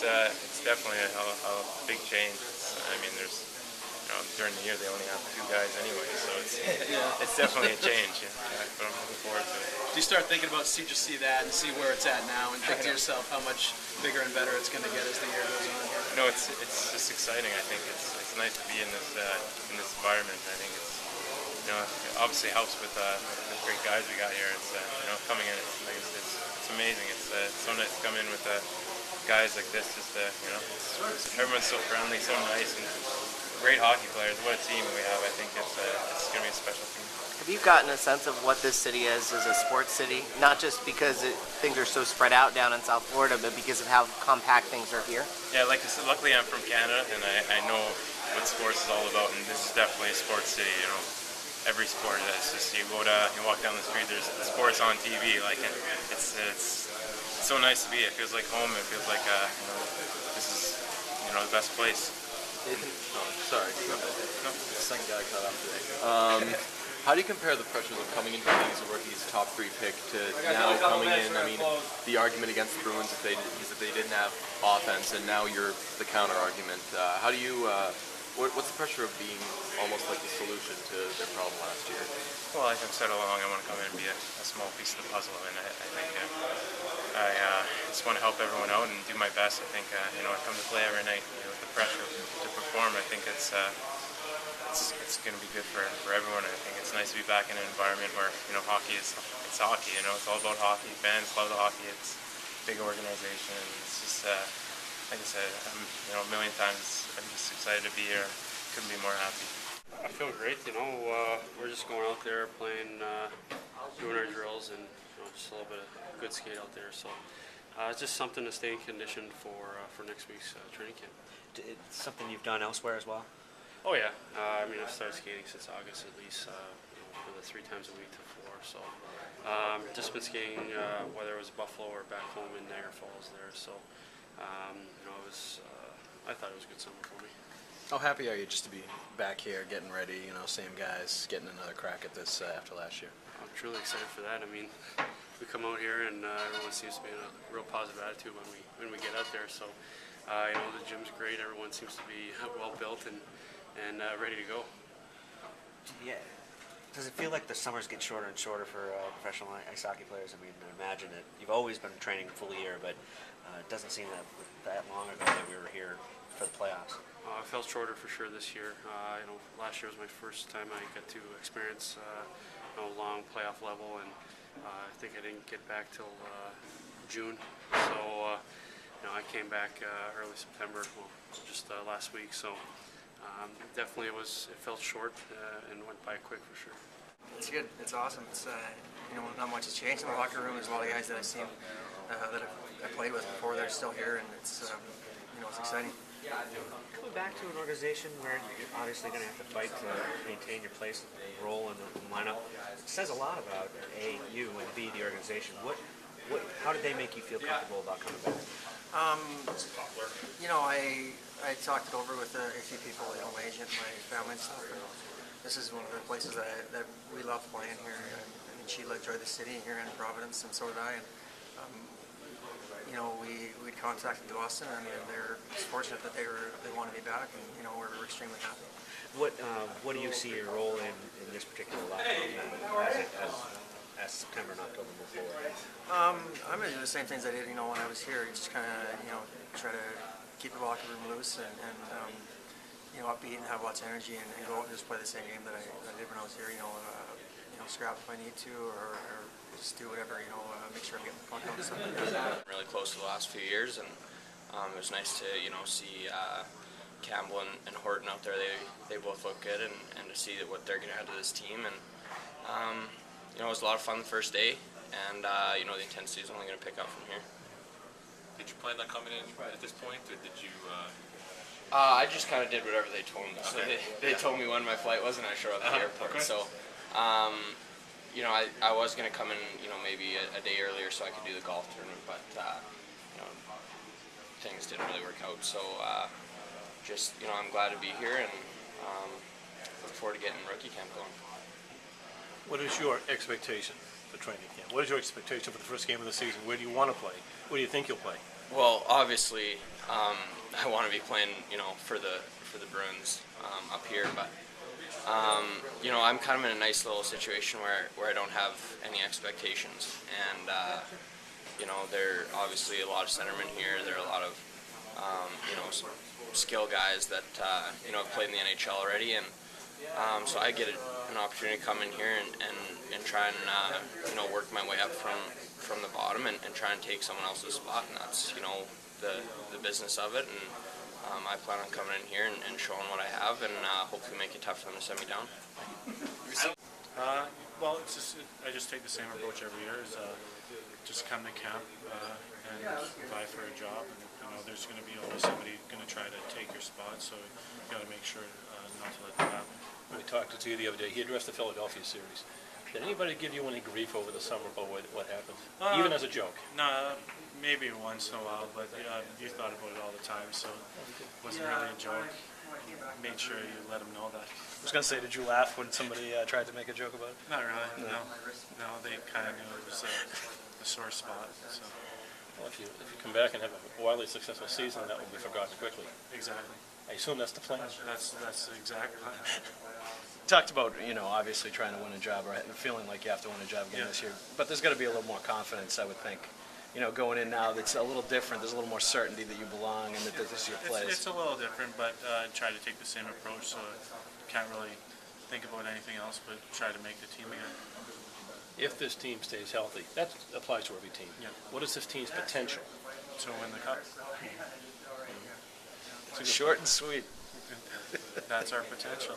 it's definitely a big change. I mean, there's during the year they only have 2 guys anyway, so it's definitely a change. But I'm looking forward to it. Do you start thinking about just see that and see where it's at now, and think to yourself how much bigger and better it's going to get as the year goes on? No, it's just exciting. I think it's nice to be in this environment. I think it's obviously helps with the great guys we got here. It's coming in. It's amazing. It's so nice to come in with guys like this. Just everyone's so friendly, so nice, and great hockey players. What a team we have. I think it's going to be a special team. Have you gotten a sense of what this city is as a sports city? Not just because things are so spread out down in South Florida, but because of how compact things are here? Yeah, like I said, luckily I'm from Canada, and I know what sports is all about, and this is definitely a sports city. Every sport. It's just you walk down the street, there's sports on TV. Like it's so nice to be. It feels like home. It feels like this is the best place. Sorry. No. Second guy cut off today. How do you compare the pressures of coming into the league as a rookie's top 3 pick to now coming in? I mean, the argument against the Bruins is that they didn't have offense, and now you're the counter argument. How do you? What's the pressure of being almost like the solution to their problem last year? Well, like I've said all along, I want to come in and be a small piece of the puzzle, and I think I just want to help everyone out and do my best. I think I come to play every night with the pressure to perform. I think it's going to be good for everyone. I think it's nice to be back in an environment where hockey it's hockey. It's all about hockey. Fans love the hockey. It's a big organization, and it's just like I said, a million times. I'm just excited to be here. Couldn't be more happy. I feel great. We're just going out there playing, doing our drills, and just a little bit of good skate out there. So it's just something to stay conditioned for next week's training camp. It's something you've done elsewhere as well? Oh yeah. I've started skating since August at least, for the 3 times a week to 4. So just been skating, whether it was Buffalo or back home in Niagara Falls there. So it was. I thought it was a good summer for me. How happy are you just to be back here, getting ready? Same guys, getting another crack at this after last year. I'm truly excited for that. I mean, we come out here and everyone seems to be in a real positive attitude when we get out there. So the gym's great. Everyone seems to be well built and ready to go. Yeah. Does it feel like the summers get shorter and shorter for professional ice hockey players? I mean, I imagine that you've always been training full year, but it doesn't seem that long ago that we were here for the playoffs. I felt shorter for sure this year. Last year was my first time I got to experience a long playoff level, and I think I didn't get back till June. So I came back early September, just last week. So definitely it felt short and went by quick for sure. It's good. It's awesome. It's not much has changed in the locker room. There's a lot of guys that I've seen that I played with before. They're still here, and it's it's exciting. Coming back to an organization where you're obviously going to have to fight to maintain your place and role in the lineup, it says a lot about A, you, and B, the organization. How did they make you feel comfortable about coming back? I talked it over with a few people, my agent, my family and stuff. And this is one of the places that we love playing here. I mean, Sheila enjoyed the city here in Providence, and so did I. And we'd contacted Boston, and they're fortunate that they wanted me back, and we're extremely happy. What do you see your role in this particular locker room as September and October move forward? I'm going to do the same things I did, when I was here. Just kind of, try to keep the locker room loose and upbeat and have lots of energy and go out and just play the same game that I did when I was here. Scrap if I need to, or just do whatever. Make sure I'm getting the puck out and stuff like that. Really close to the last few years, and it was nice to see Campbell and Horton out there. They both look good, and to see what they're going to add to this team. And it was a lot of fun the first day, and the intensity is only going to pick up from here. Did you plan on coming in at this point, or did you? I just kind of did whatever they told me. So Okay. they told me when my flight was, and I showed up at the airport. Okay. So, I was going to come in, maybe a day earlier so I could do the golf tournament, but things didn't really work out. So, I'm glad to be here, and look forward to getting rookie camp going. What is your expectation for training camp? What is your expectation for the first game of the season? Where do you want to play? Where do you think you'll play? Well, obviously, I want to be playing, for the Bruins up here. But I'm kind of in a nice little situation where I don't have any expectations, and there are obviously a lot of centermen here. There are a lot of some skill guys that have played in the NHL already, and so I get an opportunity to come in here and try and work my way up from the bottom and try and take someone else's spot, and that's the business of it. And I plan on coming in here and showing what I have, and hopefully make it tough for them to set me down. Well, I just take the same approach every year. Is just come to camp and vie for a job. And, there's going to be always somebody going to try to take your spot, so you got to make sure not to let that happen. We talked to you the other day. He addressed the Philadelphia series. Did anybody give you any grief over the summer about what happened, even as a joke? No, maybe once in a while, but you thought about it all the time, so it wasn't really a joke. Made sure you let them know that. I was going to say, did you laugh when somebody tried to make a joke about it? Not really, no, they kind of knew it was a sore spot. So. Well, if you come back and have a wildly successful season, that will be forgotten quickly. Exactly. I assume that's the plan. That's the exact plan. Talked about, obviously trying to win a job, right, and feeling like you have to win a job again this year. But there's got to be a little more confidence, I would think. Going in now, that's a little different. There's a little more certainty that you belong and that this is your place. It's a little different, but try to take the same approach, so can't really think about anything else but try to make the team again. If this team stays healthy, that applies to every team. Yeah. What is this team's potential? To win the cup. Short and sweet. That's our potential.